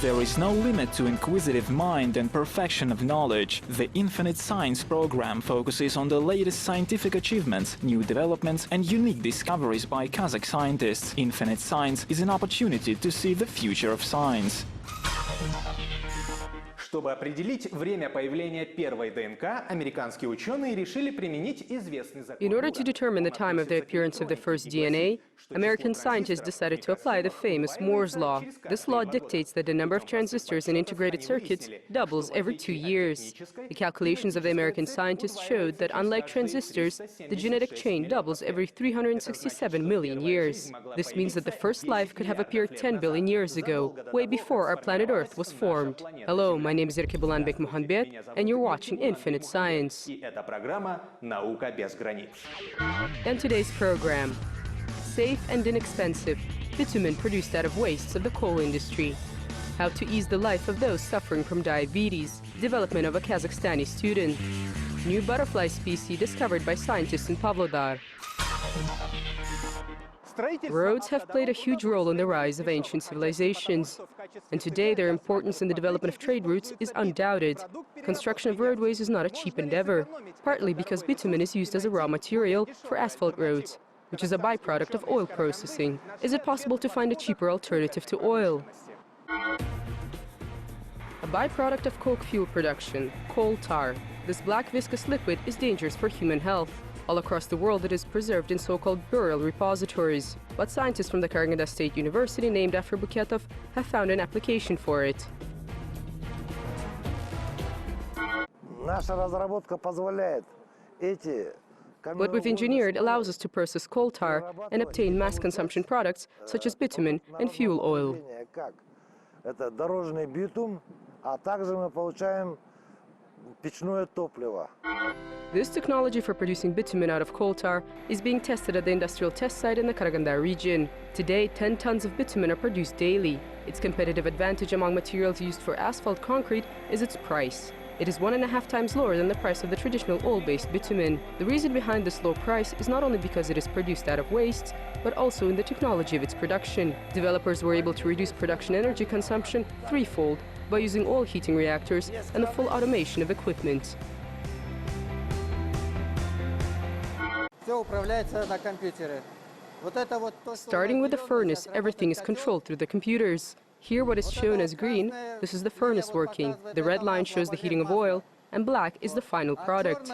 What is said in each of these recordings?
There is no limit to inquisitive mind and perfection of knowledge. The Infinite Science program focuses on the latest scientific achievements, new developments and unique discoveries by Kazakh scientists. Infinite Science is an opportunity to see the future of science. Чтобы определить время появления первой ДНК, американские ученые решили применить известный закон. In order to determine the time of the appearance of the first DNA, American scientists decided to apply the famous Moore's law. This law dictates that the number of transistors in integrated circuits doubles every 2 years. The calculations of the American scientists showed that unlike transistors, the genetic chain doubles every 367 million years. This means that the first life could have appeared 10 billion years ago, way before our planet Earth was formed. Hello, my name is Bulanbek Mohanbet, and you're watching Infinite Science. And today's program: safe and inexpensive bitumen produced out of wastes of the coal industry. How to ease the life of those suffering from diabetes. Development of a Kazakhstani student. New butterfly species discovered by scientists in Pavlodar. Roads have played a huge role in the rise of ancient civilizations, and today their importance in the development of trade routes is undoubted. Construction of roadways is not a cheap endeavor, partly because bitumen is used as a raw material for asphalt roads, which is a byproduct of oil processing. Is it possible to find a cheaper alternative to oil? A byproduct of coke fuel production, coal tar. This black viscous liquid is dangerous for human health. All across the world, it is preserved in so-called burial repositories. But scientists from the Karaganda State University, named after Buketov, have found an application for it. What we've engineered allows us to process coal tar and obtain mass consumption products such as bitumen and fuel oil. This technology for producing bitumen out of coal tar is being tested at the industrial test site in the Karaganda region. Today, 10 tons of bitumen are produced daily. Its competitive advantage among materials used for asphalt concrete is its price. It is 1.5 times lower than the price of the traditional oil-based bitumen. The reason behind this low price is not only because it is produced out of wastes, but also in the technology of its production. Developers were able to reduce production energy consumption threefold by using oil heating reactors and the full automation of equipment. Starting with the furnace, everything is controlled through the computers. Here what is shown as green, this is the furnace working. The red line shows the heating of oil, and black is the final product.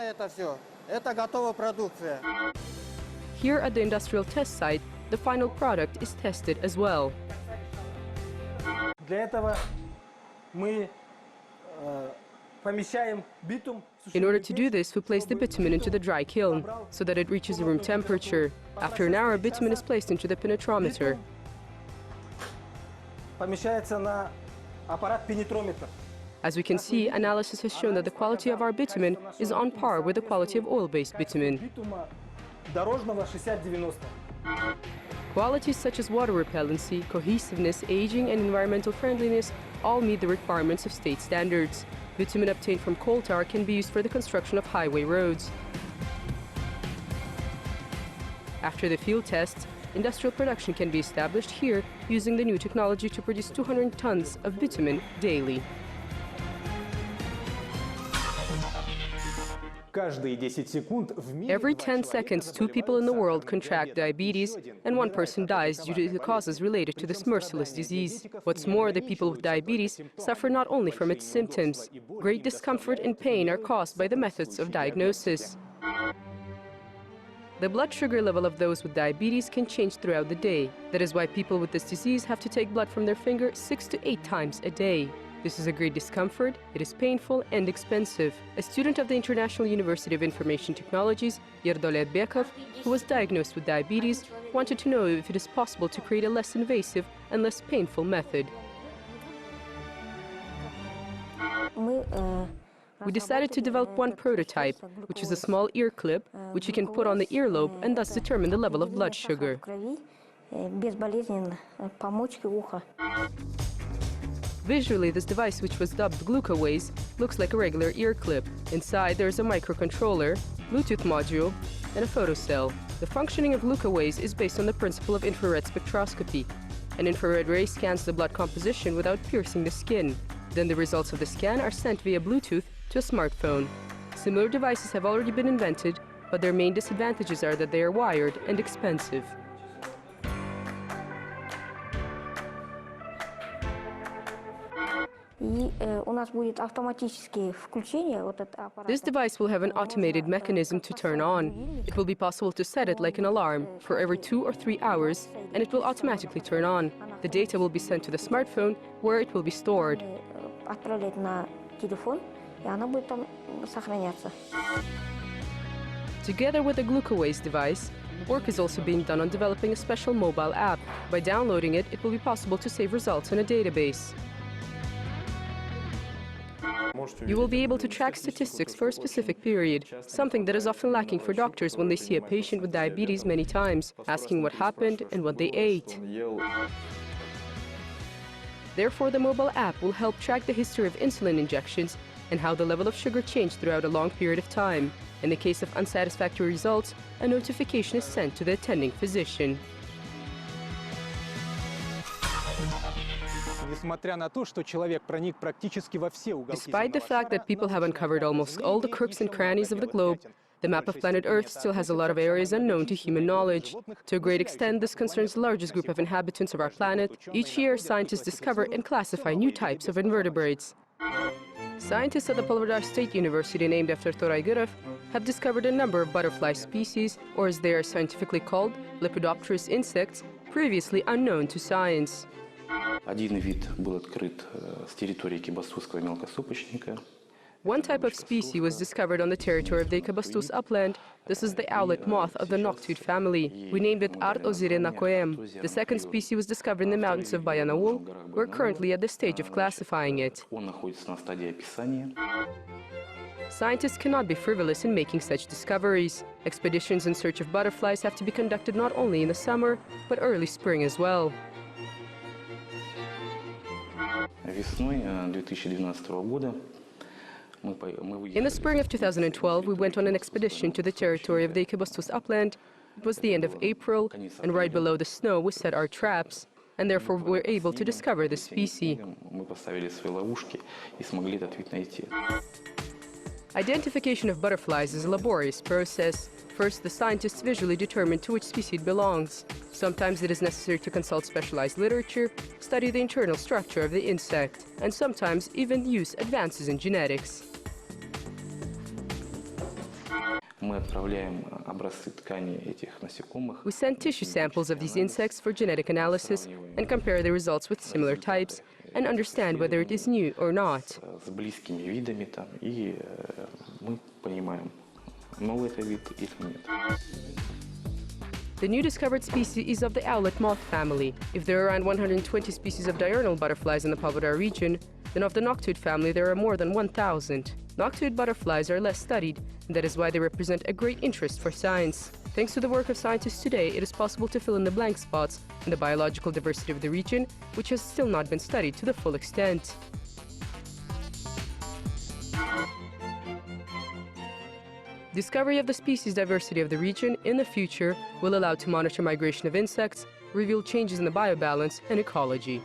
Here at the industrial test site, the final product is tested as well. In order to do this, we place the bitumen into the dry kiln, so that it reaches room temperature. After an hour, bitumen is placed into the penetrometer. As we can see, analysis has shown that the quality of our bitumen is on par with the quality of oil-based bitumen. Qualities such as water repellency, cohesiveness, aging, and environmental friendliness all meet the requirements of state standards. Bitumen obtained from coal tar can be used for the construction of highway roads. After the field tests, industrial production can be established here using the new technology to produce 200 tons of bitumen daily. Every 10 seconds, 2 people in the world contract diabetes, and 1 person dies due to the causes related to this merciless disease. What's more, the people with diabetes suffer not only from its symptoms. Great discomfort and pain are caused by the methods of diagnosis. The blood sugar level of those with diabetes can change throughout the day. That is why people with this disease have to take blood from their finger 6 to 8 times a day. This is a great discomfort, it is painful and expensive. A student of the International University of Information Technologies, Joly, who was diagnosed with diabetes, wanted to know if it is possible to create a less invasive and less painful method. We decided to develop one prototype, which is a small ear clip, which you can put on the earlobe and thus determine the level of blood sugar. Visually, this device, which was dubbed GlucoWays, looks like a regular ear clip. Inside, there is a microcontroller, Bluetooth module, and a photocell. The functioning of GlucoWays is based on the principle of infrared spectroscopy. An infrared ray scans the blood composition without piercing the skin. Then the results of the scan are sent via Bluetooth to a smartphone. Similar devices have already been invented, but their main disadvantages are that they are wired and expensive. This device will have an automated mechanism to turn on. It will be possible to set it like an alarm for every 2 or 3 hours, and it will automatically turn on. The data will be sent to the smartphone, where it will be stored. Together with the GlucoWaste device, work is also being done on developing a special mobile app. By downloading it, it will be possible to save results in a database. You will be able to track statistics for a specific period, something that is often lacking for doctors when they see a patient with diabetes many times, asking what happened and what they ate. Therefore, the mobile app will help track the history of insulin injections and how the level of sugar changed throughout a long period of time. In the case of unsatisfactory results, a notification is sent to the attending physician. Despite the fact that people have uncovered almost all the crooks and crannies of the globe, the map of planet Earth still has a lot of areas unknown to human knowledge. To a great extent, this concerns the largest group of inhabitants of our planet. Each year, scientists discover and classify new types of invertebrates. Scientists at the Pavlodar State University, named after Toray Gurov, have discovered a number of butterfly species, or as they are scientifically called, lepidopterous insects, previously unknown to science. One type of species was discovered on the territory of the Ekabastus upland. This is the owlet moth of the noctuid family. We named it Art ozirinakoem. The second species was discovered in the mountains of Bayanaul. We're currently at the stage of classifying it. Scientists cannot be frivolous in making such discoveries. Expeditions in search of butterflies have to be conducted not only in the summer, but early spring as well. In the spring of 2012, we went on an expedition to the territory of the Ekabastus upland. It was the end of April, and right below the snow we set our traps, and therefore we were able to discover the species. Identification of butterflies is a laborious process. First, the scientists visually determine to which species it belongs. Sometimes it is necessary to consult specialized literature, study the internal structure of the insect, and sometimes even use advances in genetics. We send tissue samples of these insects for genetic analysis and compare the results with similar types and understand whether it is new or not. The new discovered species is of the owlet moth family. If there are around 120 species of diurnal butterflies in the Pavlodar region, then of the noctuid family there are more than 1,000. Noctuid butterflies are less studied, and that is why they represent a great interest for science. Thanks to the work of scientists today, it is possible to fill in the blank spots in the biological diversity of the region, which has still not been studied to the full extent. Discovery of the species diversity of the region in the future will allow to monitor migration of insects, reveal changes in the biobalance and ecology.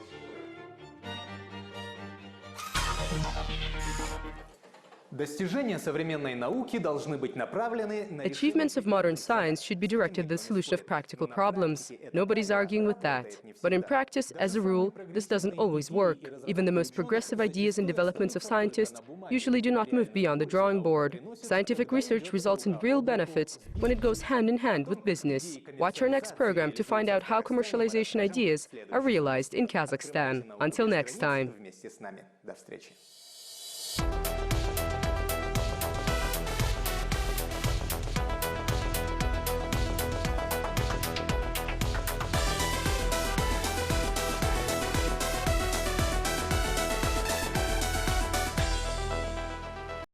Achievements of modern science should be directed at the solution of practical problems. Nobody's arguing with that. But in practice, as a rule, this doesn't always work. Even the most progressive ideas and developments of scientists usually do not move beyond the drawing board. Scientific research results in real benefits when it goes hand in hand with business. Watch our next program to find out how commercialization ideas are realized in Kazakhstan. Until next time.